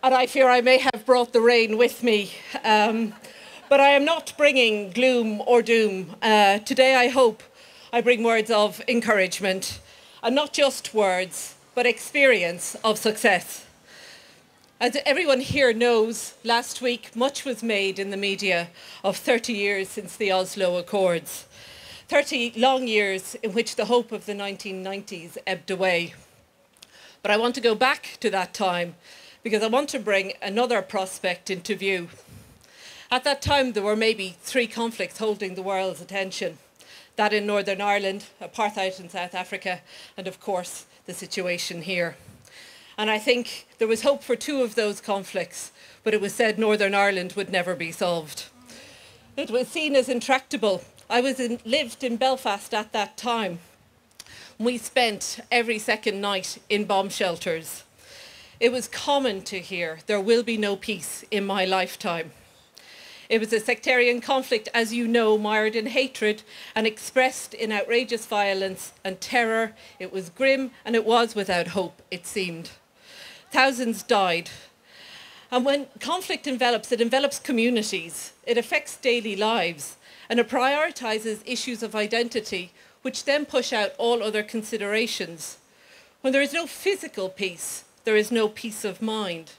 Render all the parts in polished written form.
and I fear I may have brought the rain with me. But I am not bringing gloom or doom. Today I hope I bring words of encouragement, and not just words, but experience of success. As everyone here knows, last week much was made in the media of 30 years since the Oslo Accords. 30 long years in which the hope of the 1990s ebbed away. But I want to go back to that time because I want to bring another prospect into view. At that time, there were maybe 3 conflicts holding the world's attention. That in Northern Ireland, apartheid in South Africa, and of course, the situation here. And I think there was hope for 2 of those conflicts, but it was said Northern Ireland would never be solved. It was seen as intractable. I lived in Belfast at that time. We spent every second night in bomb shelters. It was common to hear, there will be no peace in my lifetime. It was a sectarian conflict, as you know, mired in hatred and expressed in outrageous violence and terror. It was grim and it was without hope, it seemed. Thousands died. And when conflict envelops, it envelops communities. It affects daily lives. And it prioritises issues of identity, which then push out all other considerations. When there is no physical peace, there is no peace of mind.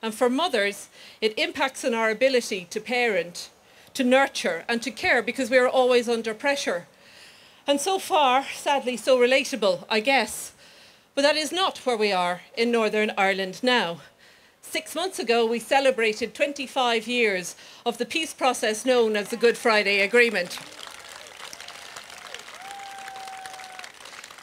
And for mothers, it impacts on our ability to parent, to nurture and to care because we are always under pressure. And so far, sadly, so relatable, I guess. But that is not where we are in Northern Ireland now. 6 months ago, we celebrated 25 years of the peace process known as the Good Friday Agreement.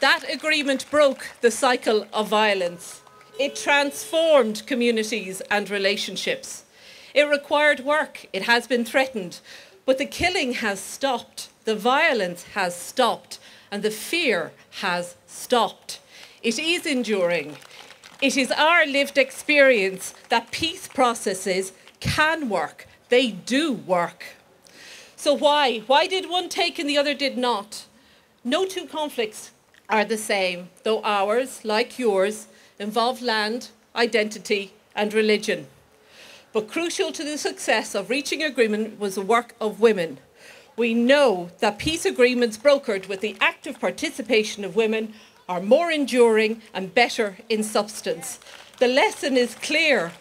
That agreement broke the cycle of violence. It transformed communities and relationships. It required work. It has been threatened. But the killing has stopped. The violence has stopped. And the fear has stopped. It is enduring. It is our lived experience that peace processes can work. They do work. So why? Why did one take and the other did not? No 2 conflicts are the same, though ours, like yours, involve land, identity and religion. But crucial to the success of reaching agreement was the work of women. We know that peace agreements brokered with the active participation of women are more enduring and better in substance. The lesson is clear.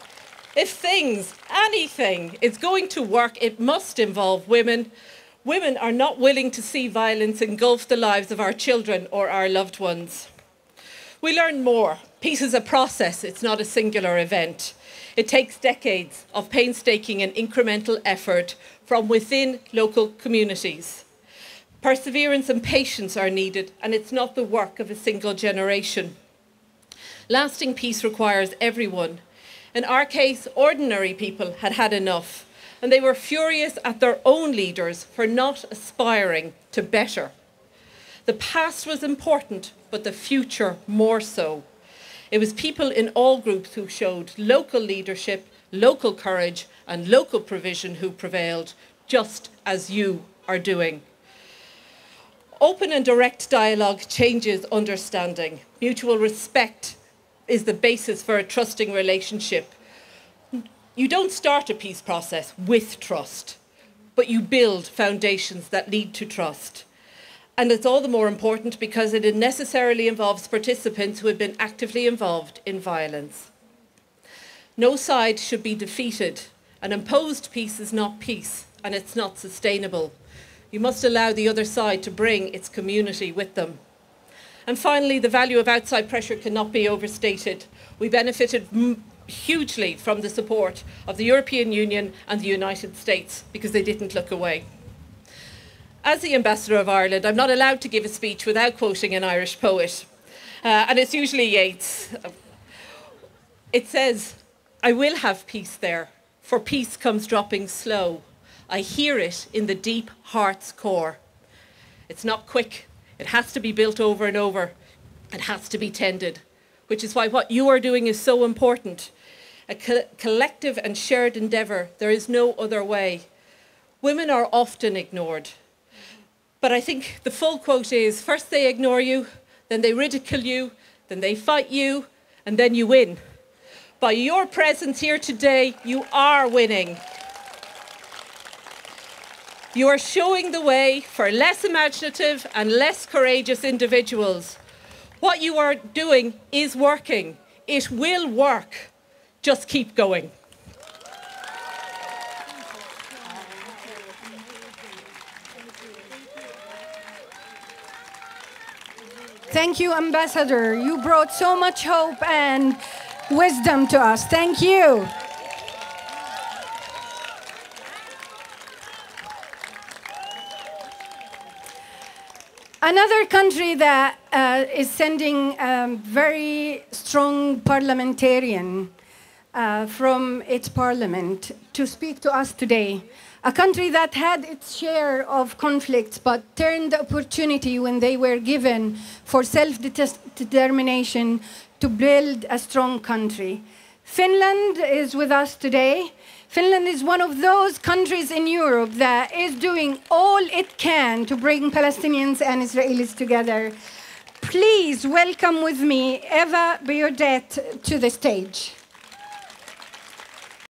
If anything, is going to work, it must involve women. Women are not willing to see violence engulf the lives of our children or our loved ones. We learn more. Peace is a process, it's not a singular event. It takes decades of painstaking and incremental effort from within local communities. Perseverance and patience are needed, and it's not the work of a single generation. Lasting peace requires everyone. In our case, ordinary people had had enough, and they were furious at their own leaders for not aspiring to better. The past was important, but the future more so. It was people in all groups who showed local leadership, local courage, and local provision who prevailed, just as you are doing. Open and direct dialogue changes understanding. Mutual respect is the basis for a trusting relationship. You don't start a peace process with trust, but you build foundations that lead to trust. And it's all the more important because it necessarily involves participants who have been actively involved in violence. No side should be defeated. An imposed peace is not peace, and it's not sustainable. You must allow the other side to bring its community with them. And finally, the value of outside pressure cannot be overstated. We benefited hugely from the support of the European Union and the United States because they didn't look away. As the Ambassador of Ireland, I'm not allowed to give a speech without quoting an Irish poet. And it's usually Yeats. It says, "I will have peace there, for peace comes dropping slow. I hear it in the deep heart's core." It's not quick. It has to be built over and over. It has to be tended, which is why what you are doing is so important. A collective and shared endeavour. There is no other way. Women are often ignored. But I think the full quote is, first they ignore you, then they ridicule you, then they fight you, and then you win. By your presence here today, you are winning. You are showing the way for less imaginative and less courageous individuals. What you are doing is working. It will work. Just keep going. Thank you, Ambassador. You brought so much hope and wisdom to us. Thank you. Another country that is sending a very strong parliamentarian from its parliament to speak to us today. A country that had its share of conflicts but turned the opportunity when they were given for self-determination to build a strong country. Finland is with us today. Finland is one of those countries in Europe that is doing all it can to bring Palestinians and Israelis together. Please welcome with me Eva Bjordet to the stage.